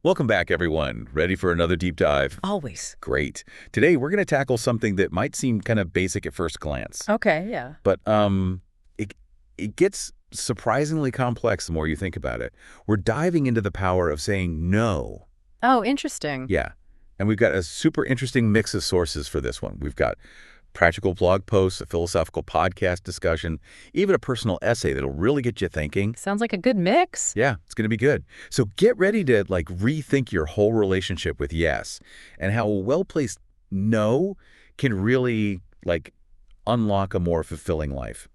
Welcome back, everyone. Ready for another deep dive? Always. Great. Today, we're going to tackle something that might seem kind of basic at first glance, Okay, yeah. but it, it gets surprisingly complex the more you think about it. We're diving into the power of saying no. Oh, interesting. Yeah. And we've got a super interesting mix of sources for this one. We've got practical blog posts, a philosophical podcast discussion, even a personal essay that'll really get you thinking. Sounds like a good mix. Yeah, it's going to be good. So get ready to rethink your whole relationship with yes and how a well-placed no can really unlock a more fulfilling life.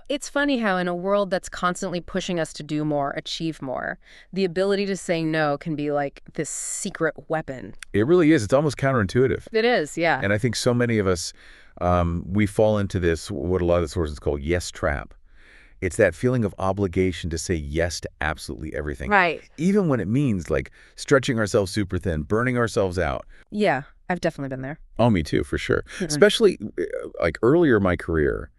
It's funny how in a world that's constantly pushing us to do more, achieve more, the ability to say no can be like this secret weapon. It really is. It's almost counterintuitive. It is, yeah. And I think so many of us, we fall into this, what a lot of the sources call yes trap. It's that feeling of obligation to say yes to absolutely everything. Right. Even when it means stretching ourselves super thin, burning ourselves out. Yeah, I've definitely been there. Oh, me too, for sure. Mhm. Especially earlier in my career,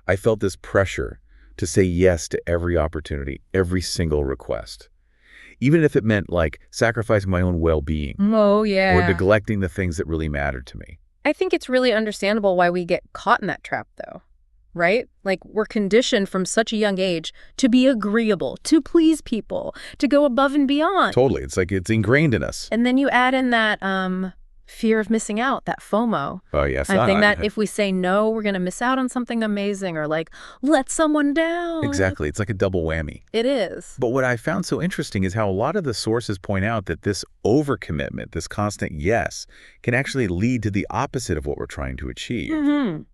I felt this pressure to say yes to every opportunity, every single request, even if it meant sacrificing my own well-being Oh, yeah. or neglecting the things that really mattered to me. I think it's really understandable why we get caught in that trap, though. Right? Like, we're conditioned from such a young age to be agreeable, to please people, to go above and beyond. Totally. It's ingrained in us. And then you add in that fear of missing out, that FOMO. Oh, yes. I think that if we say no, we're going to miss out on something amazing or let someone down. Exactly. It's like a double whammy. It is. But what I found so interesting is how a lot of the sources point out that this overcommitment, this constant yes, can actually lead to the opposite of what we're trying to achieve,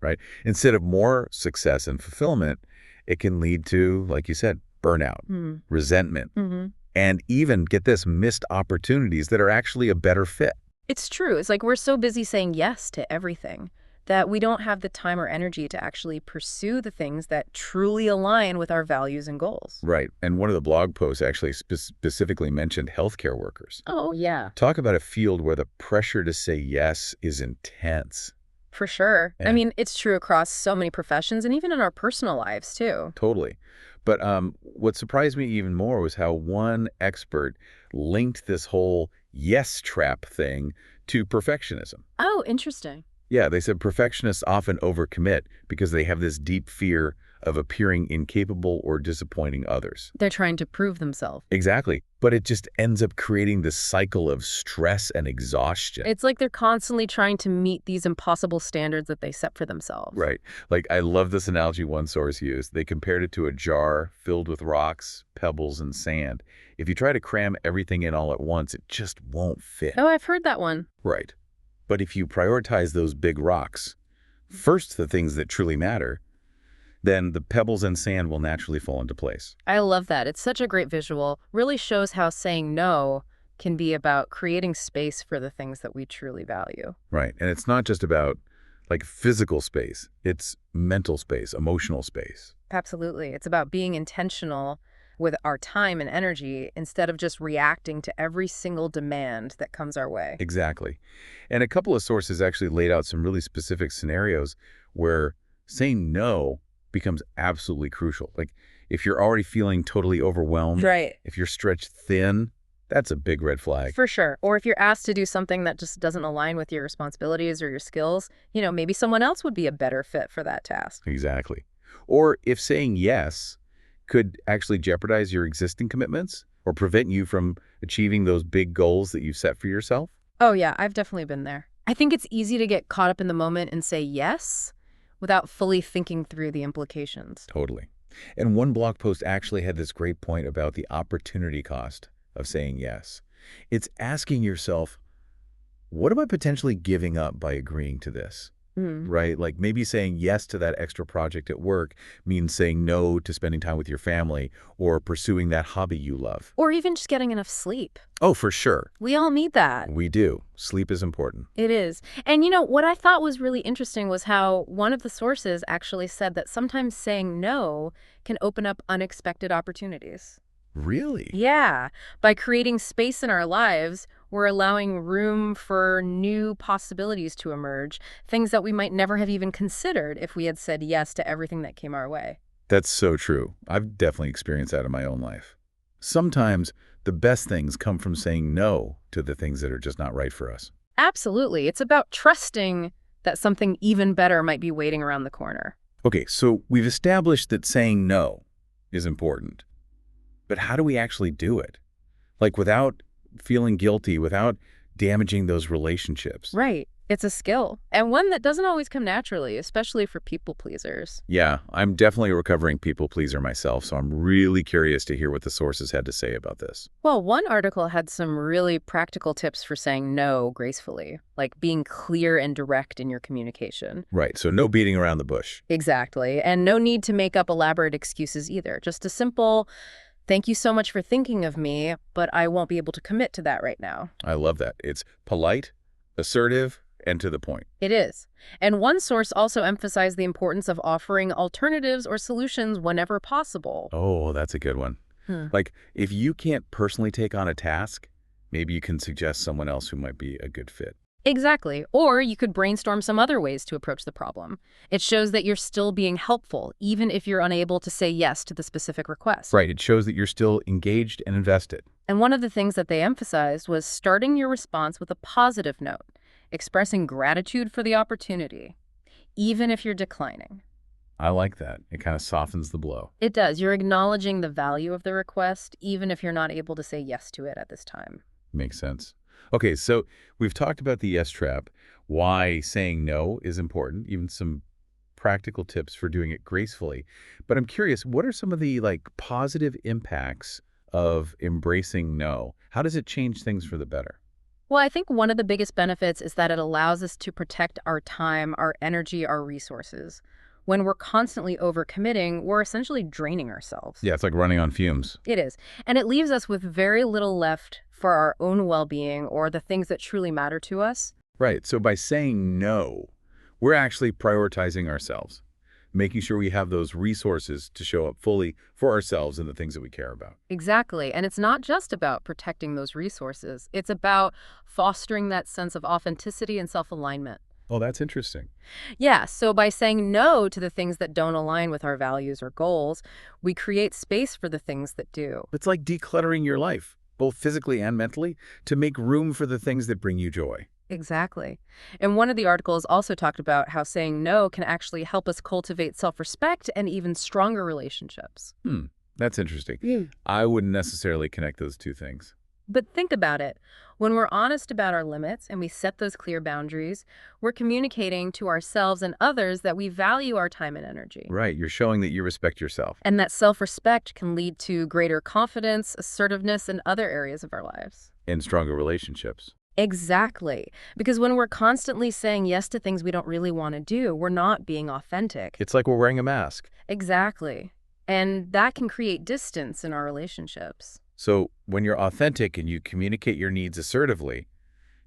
right? Instead of more success and fulfillment, it can lead to, like you said, burnout, resentment, and even, get this, missed opportunities that are actually a better fit. It's true. It's like we're so busy saying yes to everything that we don't have the time or energy to actually pursue the things that truly align with our values and goals. Right. And one of the blog posts actually specifically mentioned healthcare workers. Oh, yeah. Talk about a field where the pressure to say yes is intense. For sure. Yeah. I mean, it's true across so many professions and even in our personal lives, too. Totally. But what surprised me even more was how one expert linked this whole yes trap thing to perfectionism. Oh, interesting. Yeah, they said perfectionists often overcommit because they have this deep fear of appearing incapable or disappointing others. They're trying to prove themselves. Exactly. But it just ends up creating this cycle of stress and exhaustion. It's like they're constantly trying to meet these impossible standards that they set for themselves. Right. I love this analogy one source used. They compared it to a jar filled with rocks, pebbles, and sand. If you try to cram everything in all at once, it just won't fit. Oh, I've heard that one. Right. But if you prioritize those big rocks, first the things that truly matter, then the pebbles and sand will naturally fall into place. I love that. It's such a great visual. Really shows how saying no can be about creating space for the things that we truly value. Right. And it's not just about physical space. It's mental space, emotional space. Absolutely. It's about being intentional with our time and energy instead of just reacting to every single demand that comes our way. Exactly. And a couple of sources actually laid out some really specific scenarios where saying no becomes absolutely crucial. If you're already feeling totally overwhelmed, Right. if you're stretched thin, that's a big red flag. For sure. Or if you're asked to do something that just doesn't align with your responsibilities or your skills, maybe someone else would be a better fit for that task. Exactly. Or if saying yes could actually jeopardize your existing commitments or prevent you from achieving those big goals that you've set for yourself. Oh, yeah, I've definitely been there. I think it's easy to get caught up in the moment and say yes without fully thinking through the implications. Totally. And one blog post actually had this great point about the opportunity cost of saying yes. It's asking yourself, what am I potentially giving up by agreeing to this? Right? Maybe saying yes to that extra project at work means saying no to spending time with your family or pursuing that hobby you love. Or even just getting enough sleep. Oh, for sure. We all need that. We do. Sleep is important. It is. And what I thought was really interesting was how one of the sources actually said that sometimes saying no can open up unexpected opportunities. Really? Yeah. By creating space in our lives, we're allowing room for new possibilities to emerge, things that we might never have even considered if we had said yes to everything that came our way. That's so true. I've definitely experienced that in my own life. Sometimes the best things come from saying no to the things that are just not right for us. Absolutely. It's about trusting that something even better might be waiting around the corner. Okay, so we've established that saying no is important. But how do we actually do it? Like without feeling guilty, without damaging those relationships. Right. It's a skill, and one that doesn't always come naturally, especially for people pleasers. Yeah, I'm definitely a recovering people pleaser myself, so I'm really curious to hear what the sources had to say about this. Well, one article had some really practical tips for saying no gracefully, like being clear and direct in your communication. Right, so no beating around the bush. Exactly. And no need to make up elaborate excuses either. Just a simple, thank you so much for thinking of me, but I won't be able to commit to that right now. I love that. It's polite, assertive, and to the point. It is. And one source also emphasized the importance of offering alternatives or solutions whenever possible. Oh, that's a good one. Hmm. Like, if you can't personally take on a task, maybe you can suggest someone else who might be a good fit. Exactly. Or you could brainstorm some other ways to approach the problem. It shows that you're still being helpful, even if you're unable to say yes to the specific request. Right, it shows that you're still engaged and invested. And one of the things that they emphasized was starting your response with a positive note, expressing gratitude for the opportunity, even if you're declining. I like that. It kind of softens the blow. It does. You're acknowledging the value of the request, even if you're not able to say yes to it at this time. Makes sense. Okay, so we've talked about the yes trap, why saying no is important, even some practical tips for doing it gracefully. But I'm curious, what are some of the positive impacts of embracing no? How does it change things for the better? Well, I think one of the biggest benefits is that it allows us to protect our time, our energy, our resources. When we're constantly overcommitting, we're essentially draining ourselves. Yeah, it's like running on fumes. It is. And it leaves us with very little left for our own well-being or the things that truly matter to us. Right. So by saying no, we're actually prioritizing ourselves, making sure we have those resources to show up fully for ourselves and the things that we care about. Exactly. And it's not just about protecting those resources. It's about fostering that sense of authenticity and self-alignment. Oh, that's interesting. Yeah, so by saying no to the things that don't align with our values or goals, we create space for the things that do. It's like decluttering your life, both physically and mentally, to make room for the things that bring you joy. Exactly. And one of the articles also talked about how saying no can actually help us cultivate self-respect and even stronger relationships. That's interesting. I wouldn't necessarily connect those two things. But think about it. When we're honest about our limits and we set those clear boundaries, we're communicating to ourselves and others that we value our time and energy. Right. You're showing that you respect yourself. And that self-respect can lead to greater confidence, assertiveness, and other areas of our lives. And stronger relationships. Exactly. Because when we're constantly saying yes to things we don't really want to do, we're not being authentic. It's like we're wearing a mask. Exactly. And that can create distance in our relationships. So when you're authentic and you communicate your needs assertively,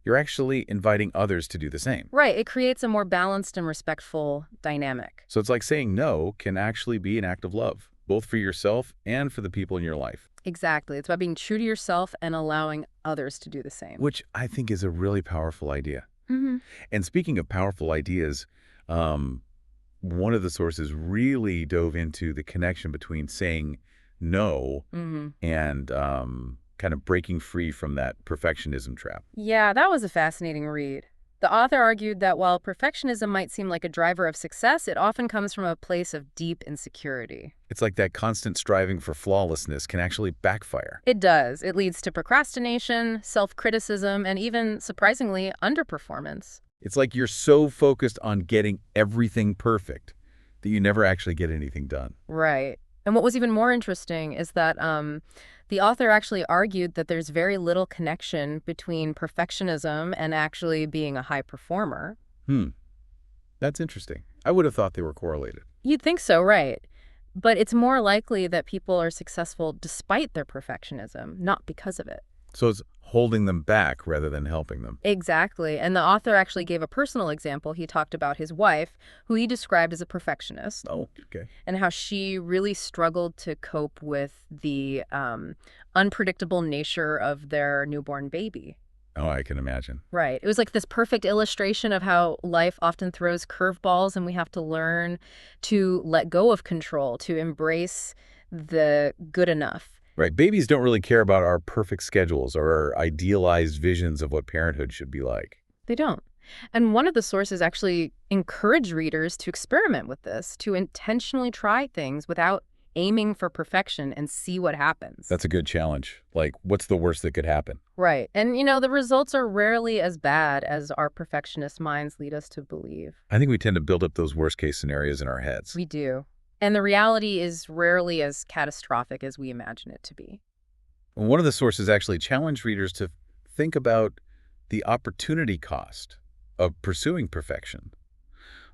you're actually inviting others to do the same. Right. It creates a more balanced and respectful dynamic. So it's like saying no can actually be an act of love, both for yourself and for the people in your life. Exactly. It's about being true to yourself and allowing others to do the same. Which I think is a really powerful idea. Mm-hmm. And speaking of powerful ideas, one of the sources really dove into the connection between saying no and kind of breaking free from that perfectionism trap. Yeah, that was a fascinating read. The author argued that while perfectionism might seem like a driver of success, it often comes from a place of deep insecurity. It's like that constant striving for flawlessness can actually backfire. It does. It leads to procrastination, self-criticism, and even, surprisingly, underperformance. It's like you're so focused on getting everything perfect that you never actually get anything done. Right. And what was even more interesting is that the author actually argued that there's very little connection between perfectionism and actually being a high performer. That's interesting. I would have thought they were correlated. You'd think so, right? But it's more likely that people are successful despite their perfectionism, not because of it. So it's holding them back rather than helping them. Exactly. And the author actually gave a personal example. He talked about his wife, who he described as a perfectionist. Oh, okay. And how she really struggled to cope with the unpredictable nature of their newborn baby. Oh, I can imagine. Right. It was like this perfect illustration of how life often throws curveballs, and we have to learn to let go of control, to embrace the good enough. Right. Babies don't really care about our perfect schedules or our idealized visions of what parenthood should be like. They don't. And one of the sources actually encouraged readers to experiment with this, to intentionally try things without aiming for perfection and see what happens. That's a good challenge. Like, what's the worst that could happen? Right. And, the results are rarely as bad as our perfectionist minds lead us to believe. I think we tend to build up those worst case scenarios in our heads. We do. And the reality is rarely as catastrophic as we imagine it to be. One of the sources actually challenged readers to think about the opportunity cost of pursuing perfection.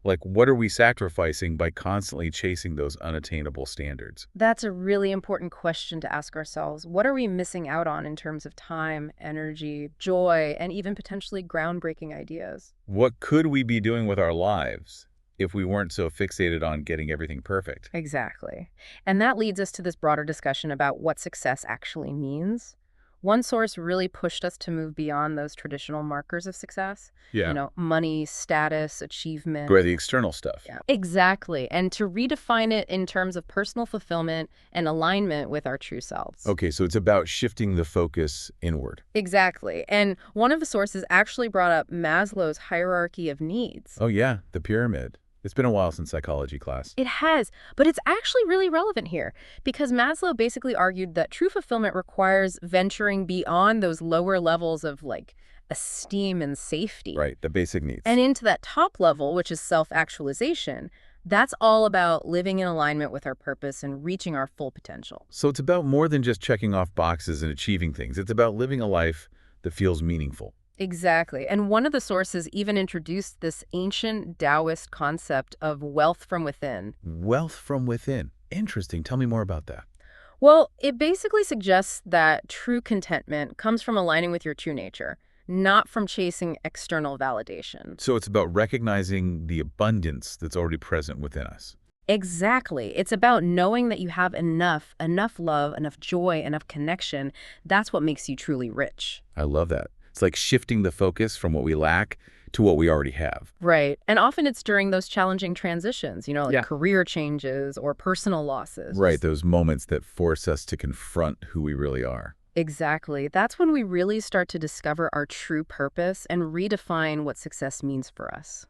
Like, what are we sacrificing by constantly chasing those unattainable standards? That's a really important question to ask ourselves. What are we missing out on in terms of time, energy, joy, and even potentially groundbreaking ideas? What could we be doing with our lives if we weren't so fixated on getting everything perfect? Exactly. And that leads us to this broader discussion about what success actually means. One source really pushed us to move beyond those traditional markers of success. Yeah. Money, status, achievement. Right, the external stuff. Yeah, exactly. And to redefine it in terms of personal fulfillment and alignment with our true selves. Okay, so it's about shifting the focus inward. Exactly. And one of the sources actually brought up Maslow's hierarchy of needs. Oh yeah, the pyramid. It's been a while since psychology class. It has, but it's actually really relevant here because Maslow basically argued that true fulfillment requires venturing beyond those lower levels of esteem and safety. Right, the basic needs. And into that top level, which is self-actualization. That's all about living in alignment with our purpose and reaching our full potential. So it's about more than just checking off boxes and achieving things. It's about living a life that feels meaningful. Exactly. And one of the sources even introduced this ancient Taoist concept of wealth from within. Wealth from within. Interesting. Tell me more about that. Well, it basically suggests that true contentment comes from aligning with your true nature, not from chasing external validation. So it's about recognizing the abundance that's already present within us. Exactly. It's about knowing that you have enough love, enough joy, enough connection. That's what makes you truly rich. I love that. It's like shifting the focus from what we lack to what we already have. Right. And often it's during those challenging transitions, Yeah. career changes or personal losses. Right, those moments that force us to confront who we really are. Exactly. That's when we really start to discover our true purpose and redefine what success means for us.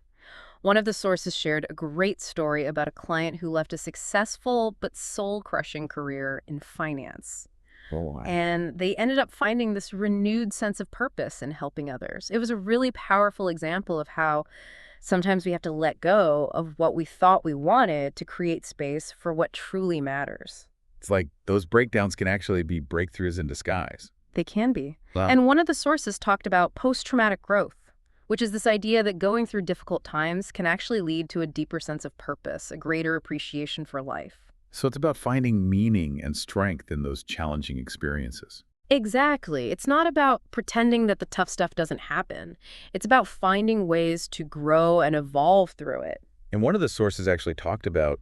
One of the sources shared a great story about a client who left a successful but soul-crushing career in finance. Oh, wow. And they ended up finding this renewed sense of purpose in helping others. It was a really powerful example of how sometimes we have to let go of what we thought we wanted to create space for what truly matters. It's like those breakdowns can actually be breakthroughs in disguise. They can be. Wow. And one of the sources talked about post-traumatic growth, which is this idea that going through difficult times can actually lead to a deeper sense of purpose, a greater appreciation for life. So it's about finding meaning and strength in those challenging experiences. Exactly. It's not about pretending that the tough stuff doesn't happen. It's about finding ways to grow and evolve through it. And one of the sources actually talked about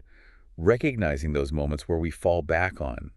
recognizing those moments where we fall back on,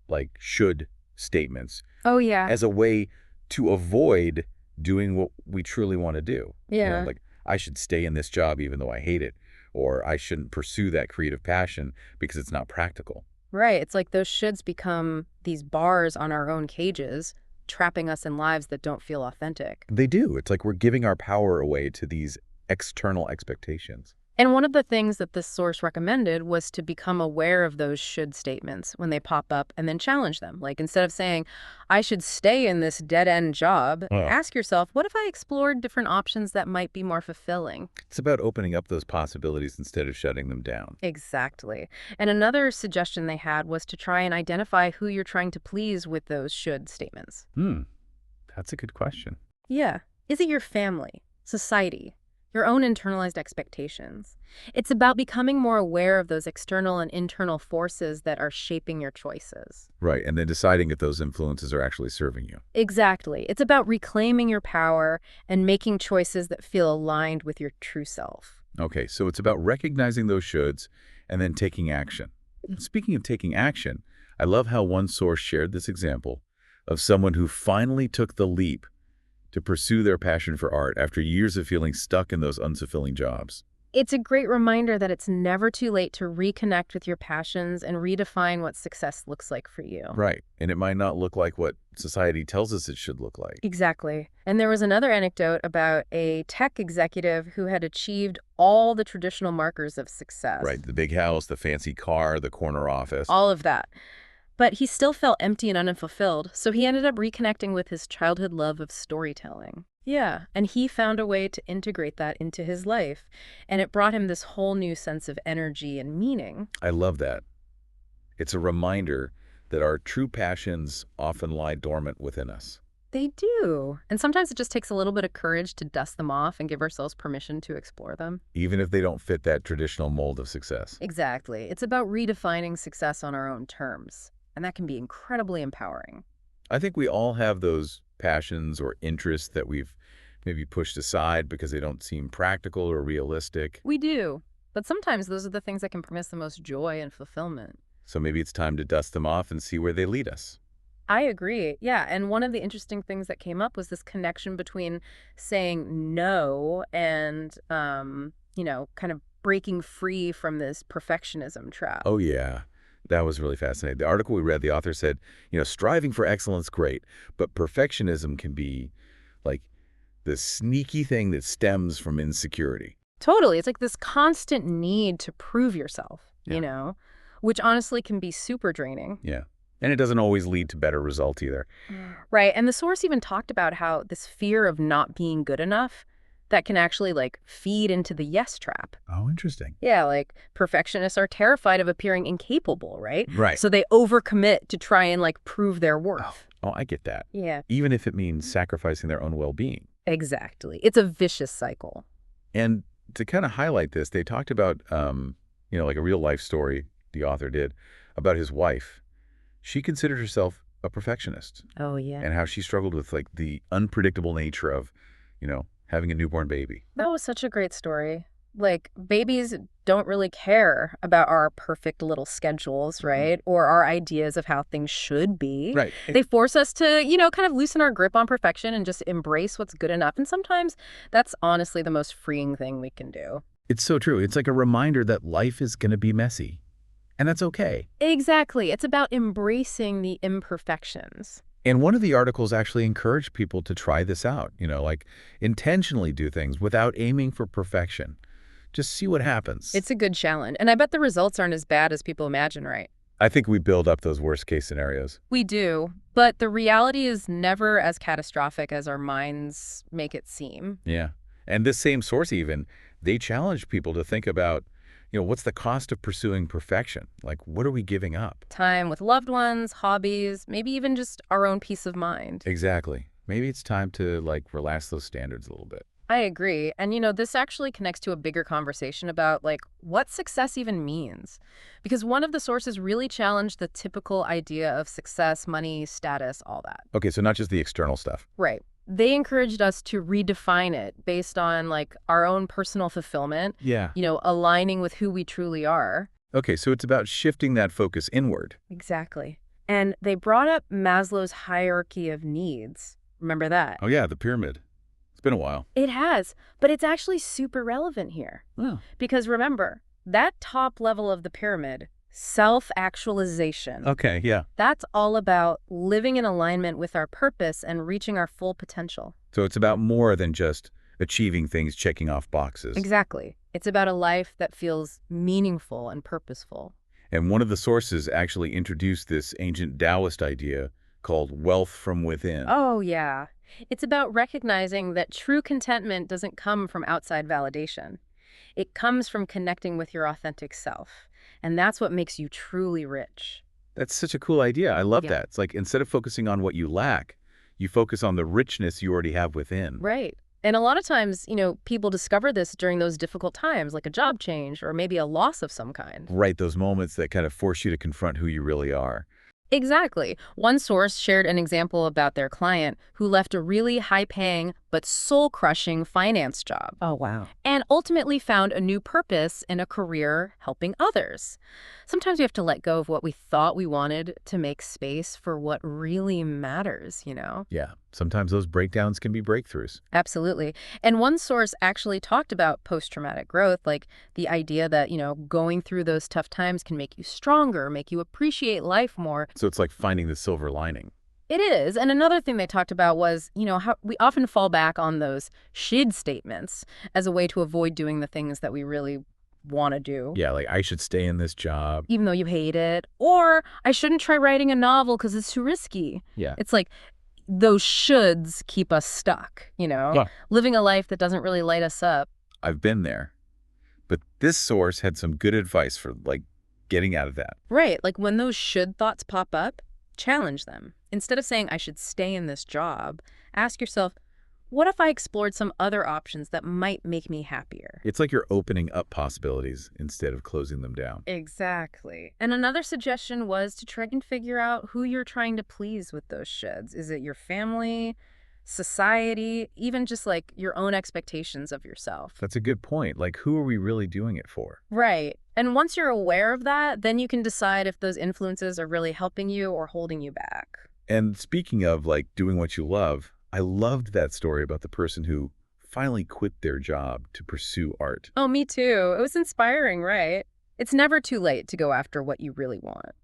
like should statements, Oh, yeah. as a way to avoid doing what we truly want to do. Yeah. Like, I should stay in this job even though I hate it, or I shouldn't pursue that creative passion because it's not practical. Right. It's like those shoulds become these bars on our own cages, trapping us in lives that don't feel authentic. They do. It's like we're giving our power away to these external expectations. And one of the things that this source recommended was to become aware of those should statements when they pop up and then challenge them. Like instead of saying, I should stay in this dead-end job, ask yourself, what if I explored different options that might be more fulfilling? It's about opening up those possibilities instead of shutting them down. Exactly. And another suggestion they had was to try and identify who you're trying to please with those should statements. That's a good question. Yeah. Is it your family, society, your own internalized expectations? It's about becoming more aware of those external and internal forces that are shaping your choices. Right, and then deciding if those influences are actually serving you. Exactly. It's about reclaiming your power and making choices that feel aligned with your true self. Okay, so it's about recognizing those shoulds and then taking action. Speaking of taking action, I love how one source shared this example of someone who finally took the leap to pursue their passion for art after years of feeling stuck in those unfulfilling jobs. It's a great reminder that it's never too late to reconnect with your passions and redefine what success looks like for you. Right. And it might not look like what society tells us it should look like. Exactly. And there was another anecdote about a tech executive who had achieved all the traditional markers of success. Right. The big house, the fancy car, the corner office. All of that. But he still felt empty and unfulfilled, so he ended up reconnecting with his childhood love of storytelling. Yeah, and he found a way to integrate that into his life, and it brought him this whole new sense of energy and meaning. I love that. It's a reminder that our true passions often lie dormant within us. They do. And sometimes it just takes a little bit of courage to dust them off and give ourselves permission to explore them. Even if they don't fit that traditional mold of success. Exactly. It's about redefining success on our own terms, and that can be incredibly empowering. I think we all have those passions or interests that we've maybe pushed aside because they don't seem practical or realistic. We do. But sometimes those are the things that can bring us the most joy and fulfillment. So maybe it's time to dust them off and see where they lead us. I agree. Yeah. And one of the interesting things that came up was this connection between saying no and, kind of breaking free from this perfectionism trap. Oh, yeah. That was really fascinating. The article we read, the author said, striving for excellence, great, but perfectionism can be like the sneaky thing that stems from insecurity. Totally. It's like this constant need to prove yourself, Yeah. which honestly can be super draining. Yeah. And it doesn't always lead to better results either. Right. And the source even talked about how this fear of not being good enough that can actually feed into the yes trap. Oh, interesting. Yeah, perfectionists are terrified of appearing incapable, right? Right. So they overcommit to try and prove their worth. Oh, I get that. Yeah. Even if it means sacrificing their own well-being. Exactly. It's a vicious cycle. And to kind of highlight this, they talked about, like a real life story the author did about his wife. She considered herself a perfectionist. Oh, yeah. And how she struggled with the unpredictable nature of, having a newborn baby. That was such a great story. Babies don't really care about our perfect little schedules, right? Or our ideas of how things should be. Right. They force us to, kind of loosen our grip on perfection and just embrace what's good enough. And sometimes that's honestly the most freeing thing we can do. It's so true. It's like a reminder that life is going to be messy. And that's okay. Exactly. It's about embracing the imperfections. And one of the articles actually encouraged people to try this out, intentionally do things without aiming for perfection. Just see what happens. It's a good challenge. And I bet the results aren't as bad as people imagine, right? I think we build up those worst case scenarios. We do. But the reality is never as catastrophic as our minds make it seem. Yeah. And this same source even, they challenge people to think about, what's the cost of pursuing perfection? What are we giving up? Time with loved ones, hobbies, maybe even just our own peace of mind. Exactly. Maybe it's time to relax those standards a little bit. I agree. And, this actually connects to a bigger conversation about, what success even means. Because one of the sources really challenged the typical idea of success, money, status, all that. Okay, so not just the external stuff. Right. They encouraged us to redefine it based on, our own personal fulfillment. Yeah. Aligning with who we truly are. Okay, so it's about shifting that focus inward. Exactly. And they brought up Maslow's hierarchy of needs. Remember that? Oh, yeah, the pyramid. It's been a while. It has, but it's actually super relevant here. Oh. Because remember, that top level of the pyramid, self-actualization. Okay, yeah. That's all about living in alignment with our purpose and reaching our full potential. So it's about more than just achieving things, checking off boxes. Exactly. It's about a life that feels meaningful and purposeful. And one of the sources actually introduced this ancient Taoist idea called wealth from within. Oh, yeah. It's about recognizing that true contentment doesn't come from outside validation. It comes from connecting with your authentic self. And that's what makes you truly rich. That's such a cool idea. I love Yeah. that. It's like instead of focusing on what you lack, you focus on the richness you already have within. Right. And a lot of times, people discover this during those difficult times, like a job change or maybe a loss of some kind. Right, those moments that kind of force you to confront who you really are. Exactly. One source shared an example about their client who left a really high-paying, but soul-crushing finance job, Oh, wow. and ultimately found a new purpose in a career helping others. Sometimes we have to let go of what we thought we wanted to make space for what really matters. Yeah, sometimes those breakdowns can be breakthroughs. Absolutely. And one source actually talked about post-traumatic growth, like the idea that going through those tough times can make you stronger, make you appreciate life more. So it's like finding the silver lining. It is. And another thing they talked about was how we often fall back on those should statements as a way to avoid doing the things that we really want to do, Yeah, like I should stay in this job. even though you hate it. Or I shouldn't try writing a novel because it's too risky. Yeah. It's like those shoulds keep us stuck, Yeah. living a life that doesn't really light us up. I've been there. But this source had some good advice for like getting out of that. Right. Like when those should thoughts pop up, challenge them. Instead of saying, I should stay in this job, ask yourself, what if I explored some other options that might make me happier? It's like you're opening up possibilities instead of closing them down. Exactly. And another suggestion was to try and figure out who you're trying to please with those shoulds. Is it your family, society, even just like your own expectations of yourself? That's a good point. Like, who are we really doing it for? Right. And once you're aware of that, then you can decide if those influences are really helping you or holding you back. And speaking of like doing what you love, I loved that story about the person who finally quit their job to pursue art. Oh, me too. It was inspiring, right? It's never too late to go after what you really want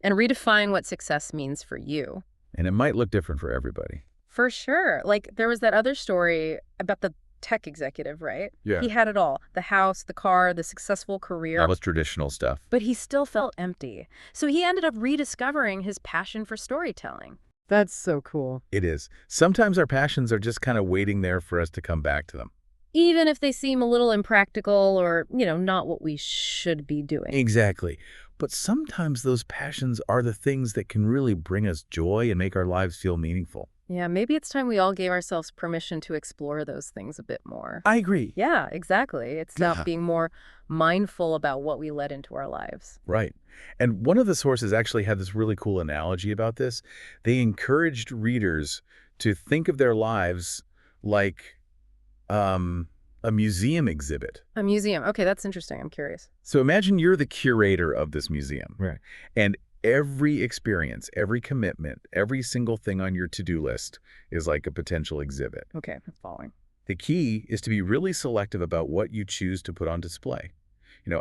and redefine what success means for you. And it might look different for everybody. For sure. Like there was that other story about the tech executive, right? Yeah. He had it all, the house, the car, the successful career. That was traditional stuff. But he still felt empty. So he ended up rediscovering his passion for storytelling. That's so cool. It is. Sometimes our passions are just kind of waiting there for us to come back to them. Even if they seem a little impractical or not what we should be doing. Exactly. But sometimes those passions are the things that can really bring us joy and make our lives feel meaningful. Yeah, maybe it's time we all gave ourselves permission to explore those things a bit more. I agree. Yeah, exactly. It's Yeah. about being more mindful about what we let into our lives. Right. And one of the sources actually had this really cool analogy about this. They encouraged readers to think of their lives like a museum exhibit. A museum. Okay, that's interesting. I'm curious. So imagine you're the curator of this museum. Right. And every experience, every commitment, every single thing on your to-do list is like a potential exhibit. Okay, I'm following. The key is to be really selective about what you choose to put on display.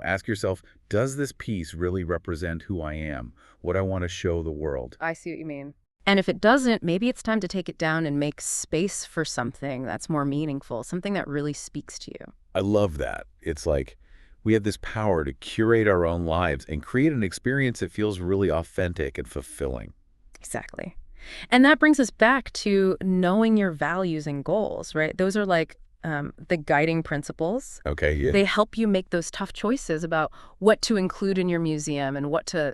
Ask yourself, does this piece really represent who I am, what I want to show the world? I see what you mean. And if it doesn't, maybe it's time to take it down and make space for something that's more meaningful, something that really speaks to you. I love that. It's like we have this power to curate our own lives and create an experience that feels really authentic and fulfilling. Exactly. And that brings us back to knowing your values and goals, right? Those are like the guiding principles. Okay, yeah. They help you make those tough choices about what to include in your museum and what to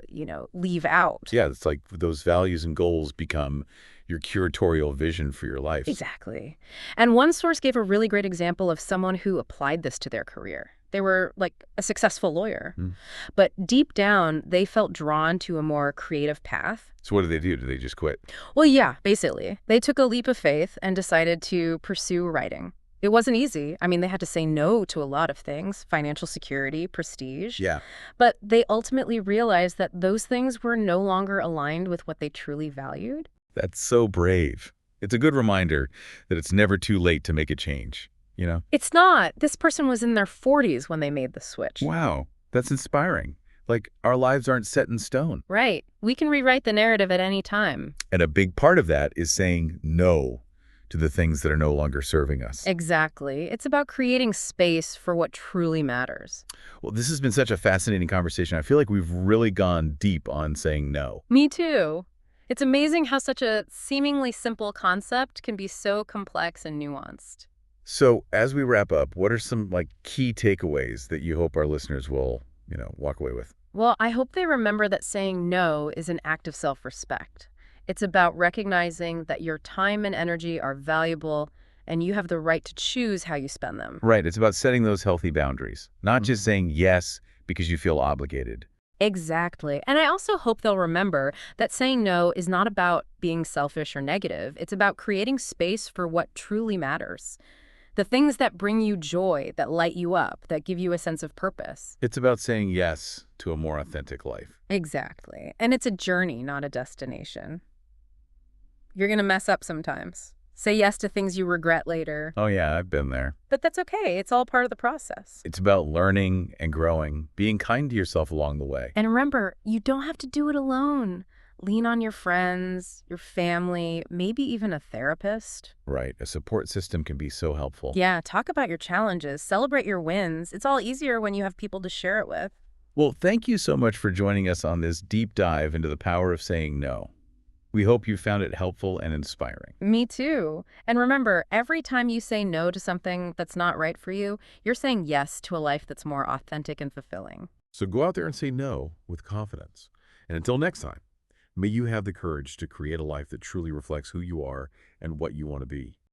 leave out. Yeah, it's like those values and goals become your curatorial vision for your life. Exactly. And one source gave a really great example of someone who applied this to their career. They were like a successful lawyer, but deep down, they felt drawn to a more creative path. So what do? Did they just quit? Well, yeah, basically. They took a leap of faith and decided to pursue writing. It wasn't easy. I mean, they had to say no to a lot of things, financial security, prestige. Yeah. But they ultimately realized that those things were no longer aligned with what they truly valued. That's so brave. It's a good reminder that it's never too late to make a change, It's not. This person was in their 40s when they made the switch. Wow, that's inspiring. Like, our lives aren't set in stone. Right. We can rewrite the narrative at any time. And a big part of that is saying no to the things that are no longer serving us. Exactly. It's about creating space for what truly matters. Well, this has been such a fascinating conversation. I feel like we've really gone deep on saying no. Me too. It's amazing how such a seemingly simple concept can be so complex and nuanced. So as we wrap up, what are some key takeaways that you hope our listeners will, walk away with? Well, I hope they remember that saying no is an act of self-respect. It's about recognizing that your time and energy are valuable and you have the right to choose how you spend them. Right. It's about setting those healthy boundaries, not just saying yes because you feel obligated, Exactly. And I also hope they'll remember that saying no is not about being selfish or negative. It's about creating space for what truly matters. The things that bring you joy, that light you up, that give you a sense of purpose. It's about saying yes to a more authentic life. Exactly. And it's a journey, not a destination. You're going to mess up sometimes. Say yes to things you regret later. Oh yeah, I've been there. But that's okay. It's all part of the process. It's about learning and growing, being kind to yourself along the way. And remember, you don't have to do it alone. Lean on your friends, your family, maybe even a therapist. Right. A support system can be so helpful. Yeah, talk about your challenges, celebrate your wins. It's all easier when you have people to share it with. Well, thank you so much for joining us on this deep dive into the power of saying no. We hope you found it helpful and inspiring. Me too. And remember, every time you say no to something that's not right for you, you're saying yes to a life that's more authentic and fulfilling. So go out there and say no with confidence. And until next time, may you have the courage to create a life that truly reflects who you are and what you want to be.